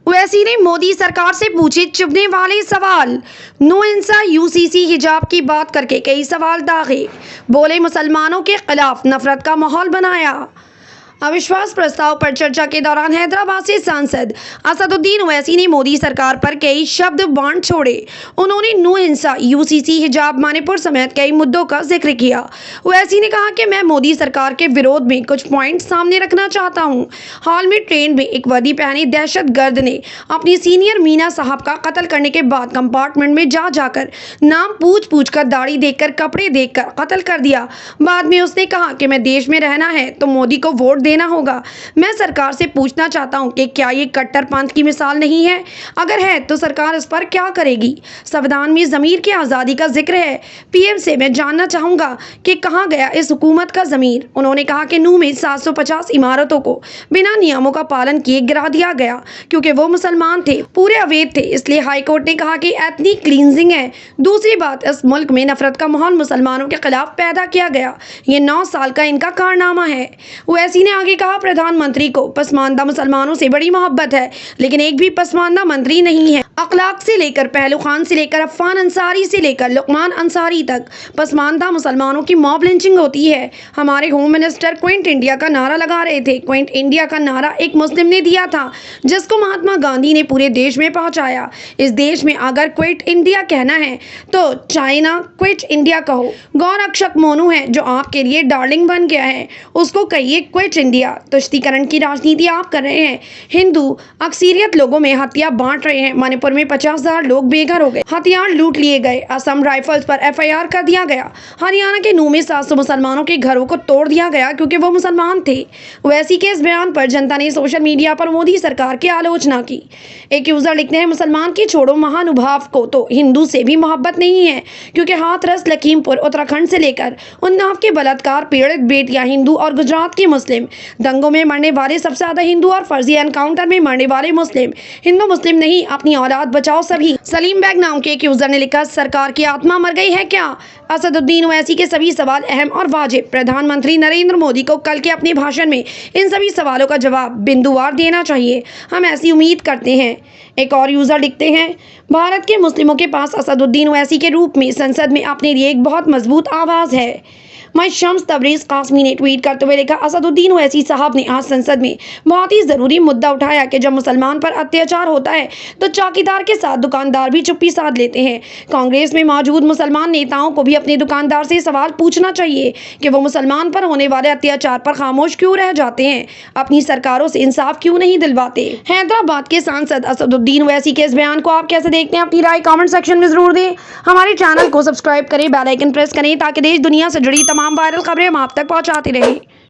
ओवैसी ने मोदी सरकार से पूछे चुभने वाले सवाल। नो हिंसा यूसीसी हिजाब की बात करके कई सवाल दागे। बोले मुसलमानों के खिलाफ नफरत का माहौल बनाया। अविश्वास प्रस्ताव पर चर्चा के दौरान हैदराबाद से सांसद असदुद्दीन ओवैसी ने मोदी सरकार पर कई शब्द बाण छोड़े। उन्होंने नो हिंसा, यूसीसी, हिजाब, मणिपुर समेत कई मुद्दों का जिक्र किया। ओवैसी ने कहा कि मैं मोदी सरकार के विरोध में कुछ पॉइंट सामने रखना चाहता हूं। हाल में ट्रेन में एक वर्दी पहने दहशतगर्द ने अपनी सीनियर मीना साहब का कत्ल करने के बाद कंपार्टमेंट में जाकर नाम पूछ कर, दाढ़ी देखकर, कपड़े देखकर कत्ल कर दिया। बाद में उसने कहा कि मैं देश में रहना है तो मोदी को वोट देना होगा। मैं सरकार से पूछना चाहता हूं कि क्या ये कट्टरपंथ की मिसाल नहीं है? अगर है तो सरकार इस पर क्या करेगी? संविधान में ज़मीर की आज़ादी का जिक्र है। पीएम से मैं जानना चाहूंगा कि कहां गया इस हुकूमत का ज़मीर? उन्होंने कहा कि नूह में 750 इमारतों को बिना नियमों का पालन किए गिरा दिया गया क्योंकि वो मुसलमान थे, पूरे अवैध थे। इसलिए हाईकोर्ट ने कहा कि एथनिक क्लींजिंग है। दूसरी बात, इस मुल्क में नफरत का माहौल मुसलमानों के खिलाफ पैदा किया गया। ये 9 साल का इनका कारनामा है। ओवैसी ने आगे कहा, प्रधानमंत्री को पसमानदा मुसलमानों से बड़ी मोहब्बत है, लेकिन एक भी पसमानदा मंत्री नहीं है। अखलाक से लेकर पहलू खान से लेकर अफान अंसारी से लेकर लुकमान अंसारी तक पसमानदा मुसलमानों की मॉब लिंचिंग होती है। हमारे होम मिनिस्टर क्विट इंडिया का नारा लगा रहे थे। क्विट इंडिया का नारा एक मुस्लिम ने दिया था, जिसको महात्मा गांधी ने पूरे देश में पहुंचाया। इस देश में अगर क्विट इंडिया कहना है तो चाइना क्विट इंडिया कहो। गौरक्षक मोनू है जो आपके लिए डार्लिंग बन गया है, उसको कहिए क्विट इंडिया। तुष्टीकरण की राजनीति आप कर रहे हैं। हिंदू अक्सरियत लोगों में हथियार बांट रहे हैं। मणिपुर में 50,000 लोग बेघर हो गए, हथियार लूट लिए गए। असम राइफल्स पर एफआईआर कर दिया गया। हरियाणा के नूह में 700 मुसलमानों के घरों को तोड़ दिया गया क्योंकि वो मुसलमान थे। ओवैसी के इस बयान पर जनता ने सोशल मीडिया पर मोदी सरकार की आलोचना की। एक यूजर लिखते हैं, मुसलमान की छोड़ो, महानुभाव को तो हिंदू से भी मोहब्बत नहीं है क्योंकि हाथरस, लखीमपुर, उत्तराखंड से लेकर उन्नाव के बलात्कार पीड़ित बेटियां हिंदू और गुजरात के मुस्लिम। दंगों में मरने वाले सबसे ज्यादा हिंदू और फर्जी एनकाउंटर में मरने वाले मुस्लिम। हिंदू मुस्लिम नहीं, अपनी औलाद बचाओ सभी। सलीम बैग नाम के एक यूजर ने लिखा, सरकार की आत्मा मर गई है क्या? असदुद्दीन ओवैसी के सभी सवाल अहम और वाजिब। प्रधानमंत्री नरेंद्र मोदी को कल के अपने भाषण में इन सभी सवालों का जवाब बिंदुवार देना चाहिए। हम ऐसी उम्मीद करते हैं। एक और यूजर लिखते हैं, भारत के मुस्लिमों के पास असदुद्दीन ओवैसी के रूप में संसद में अपने लिए एक बहुत मजबूत आवाज़ है। मैं शम्स तबरेज कासमी ने ट्वीट करते हुए लिखा, असदुद्दीन ओवैसी साहब ने आज संसद में बहुत ही ज़रूरी मुद्दा उठाया कि जब मुसलमान पर अत्याचार होता है तो चौकीदार के साथ दुकानदार भी चुप्पी साध लेते हैं। कांग्रेस में मौजूद मुसलमान नेताओं को भी अपने दुकानदार से सवाल पूछना चाहिए कि वो मुसलमान पर होने वाले अत्याचार पर खामोश क्यों रह जाते हैं, अपनी सरकारों से इंसाफ क्यों नहीं दिलवाते। हैदराबाद के सांसद असदुद्दीन ओवैसी के इस बयान को आप कैसे देखते हैं? अपनी राय कॉमेंट सेक्शन में जरूर दें। हमारे चैनल को सब्सक्राइब करें, बेल आइकन प्रेस करें ताकि देश दुनिया से जुड़ी तमाम वायरल खबरें हम आप तक पहुंचाते रहें।